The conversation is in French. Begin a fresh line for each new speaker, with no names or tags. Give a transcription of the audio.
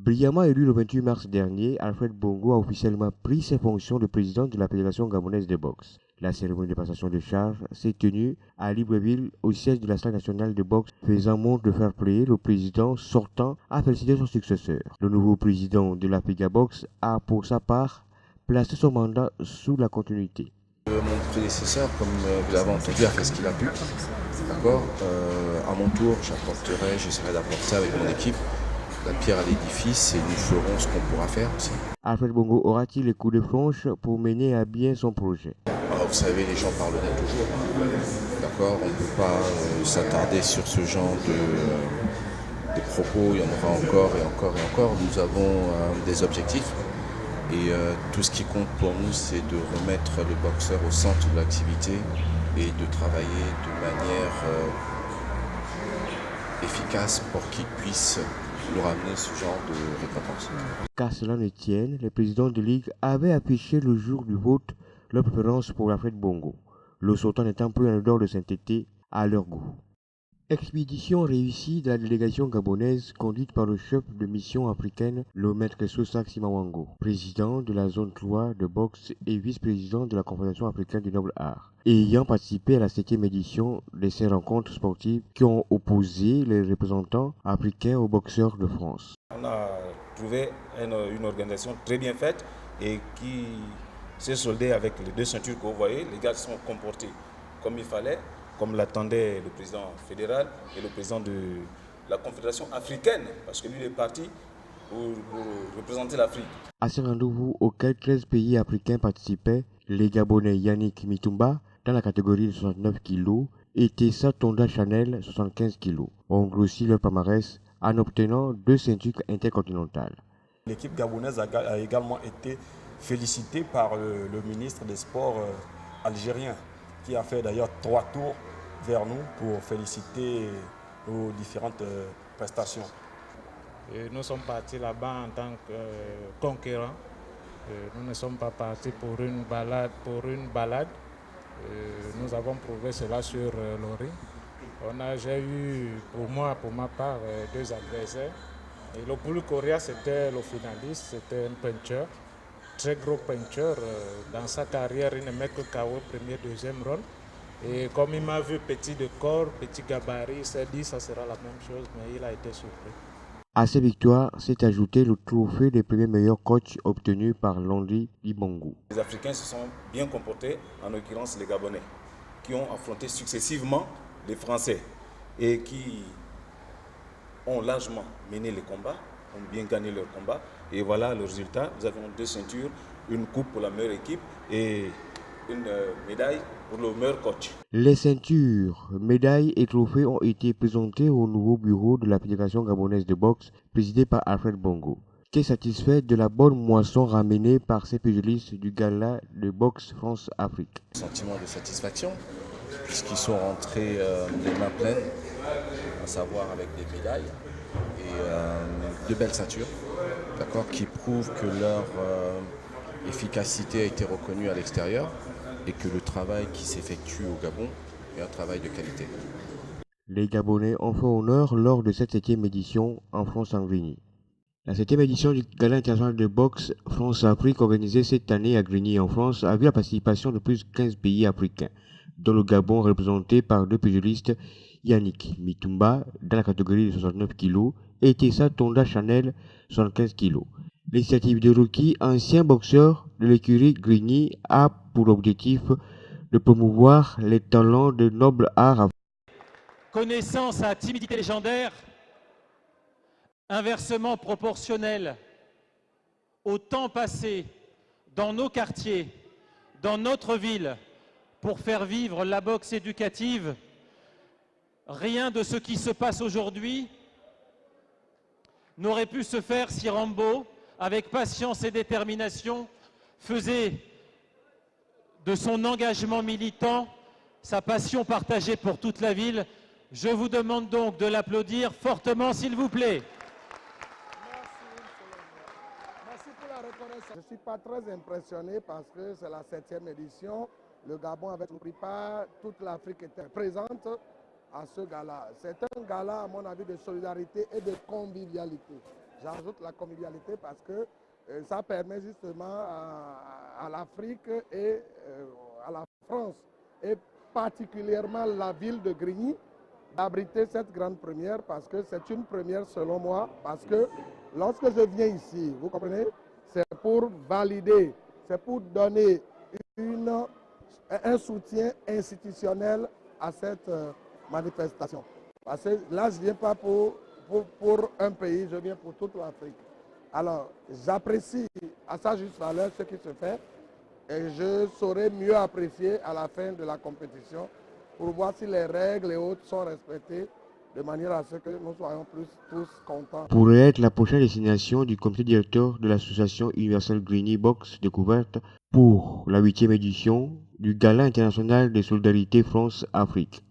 Brillamment élu le 28 mars dernier, Alfred Bongo a officiellement pris ses fonctions de président de la Fédération gabonaise de boxe. La cérémonie de passation de charge s'est tenue à Libreville, au siège de l'Assemblée nationale de boxe, faisant montre de fair play. Le président sortant a félicité son successeur. Le nouveau président de la FEGA Boxe a, pour sa part, placé son mandat sous la continuité.
Mon prédécesseur, comme vous l'avez entendu, a fait ce qu'il a pu. D'accord. À mon tour, j'essaierai d'apporter avec mon équipe la pierre à l'édifice et nous ferons ce qu'on pourra faire aussi.
Alfred Bongo aura-t-il les coups de flanche pour mener à bien son projet?
Alors, vous savez, les gens parleront toujours. D'accord. On ne peut pas s'attarder sur ce genre de propos. Il y en aura encore et encore et encore. Nous avons des objectifs. Et tout ce qui compte pour nous, c'est de remettre le boxeur au centre de l'activité et de travailler de manière efficace pour qu'il puisse nous ramener ce genre de récompense.
Qu'à cela ne tienne, les présidents de ligue avaient affiché le jour du vote leur préférence pour Alfred Bongo, le sultan n'étant plus un odeur de sainteté à leur goût. Expédition réussie de la délégation gabonaise conduite par le chef de mission africaine, le maître Sosak Simawango, président de la zone 3 de boxe et vice-président de la Confédération africaine du noble art, ayant participé à la 7e édition de ces rencontres sportives qui ont opposé les représentants africains aux boxeurs de France.
On a trouvé une organisation très bien faite et qui s'est soldée avec les 2 ceintures que vous voyez. Les gars se sont comportés comme il fallait, comme l'attendait le président fédéral et le président de la Confédération africaine, parce que lui est parti pour représenter l'Afrique.
À ce rendez-vous auquel 13 pays africains participaient, les Gabonais Yannick Mitumba, dans la catégorie de 69 kg, et Tessa Tonda Chanel, 75 kg, ont grossi leur palmarès en obtenant 2 ceintures intercontinentales.
L'équipe gabonaise a également été félicitée par le ministre des Sports algérien, qui a fait d'ailleurs 3 tours vers nous pour féliciter nos différentes prestations.
Et nous sommes partis là-bas en tant que conquérants. Nous ne sommes pas partis pour une balade. Nous avons prouvé cela sur le ring. J'ai eu pour ma part 2 adversaires. Et le plus coriace, c'était le finaliste, c'était un puncher, très gros puncher. Dans sa carrière, il ne met que KO premier, deuxième round. Et comme il m'a vu petit de corps, petit gabarit, il s'est dit que ça sera la même chose, mais il a été surpris.
À ces victoires s'est ajouté le trophée des premiers meilleurs coachs obtenu par Londi Libongo.
Les Africains se sont bien comportés, en l'occurrence les Gabonais, qui ont affronté successivement les Français et qui ont largement mené les combats, ont bien gagné leur combat. Et voilà le résultat. Nous avons 2 ceintures, une coupe pour la meilleure équipe et une médaille pour le meilleur coach.
Les ceintures, médailles et trophées ont été présentés au nouveau bureau de la Fédération gabonaise de boxe, présidé par Alfred Bongo, qui est satisfait de la bonne moisson ramenée par ses pugilistes du gala de boxe France-Afrique.
Sentiment de satisfaction, puisqu'ils sont rentrés les mains pleines, à savoir avec des médailles et 2 belles ceintures, d'accord, qui prouvent que leur efficacité a été reconnue à l'extérieur et que le travail qui s'effectue au Gabon est un travail de qualité.
Les Gabonais ont fait honneur lors de cette 7e édition en France-en-Grigny. La 7e édition du Gala international de boxe France-Afrique organisée cette année à Grigny en France a vu la participation de plus de 15 pays africains, dont le Gabon représenté par 2 pugilistes, Yannick Mitumba dans la catégorie de 69 kg et Tessa Tonda Chanel 75 kg. L'initiative de Rocky, ancien boxeur de l'écurie Grigny, a pour objectif de promouvoir les talents de noble art.
Connaissant sa timidité légendaire, inversement proportionnelle au temps passé dans nos quartiers, dans notre ville, pour faire vivre la boxe éducative, rien de ce qui se passe aujourd'hui n'aurait pu se faire si Rambo, avec patience et détermination, faisait de son engagement militant sa passion partagée pour toute la ville. Je vous demande donc de l'applaudir fortement, s'il vous plaît.
Merci pour la reconnaissance. Je ne suis pas très impressionné parce que c'est la 7e édition. Le Gabon avait pris part, toute l'Afrique était présente à ce gala. C'est un gala, à mon avis, de solidarité et de convivialité. J'ajoute la convivialité parce que ça permet justement à l'Afrique et à la France, et particulièrement la ville de Grigny, d'abriter cette grande première parce que c'est une première selon moi, parce que lorsque je viens ici, vous comprenez, c'est pour valider, c'est pour donner un soutien institutionnel à cette manifestation. Parce que là, je ne viens pas pour un pays, je viens pour toute l'Afrique. Alors, j'apprécie à sa juste valeur ce qui se fait et je saurai mieux apprécier à la fin de la compétition pour voir si les règles et autres sont respectées de manière à ce que nous soyons tous contents.
Pourrait être la prochaine destination du comité directeur de l'association universelle Grigny Box Découverte pour la 8e édition du Gala international de solidarité France-Afrique.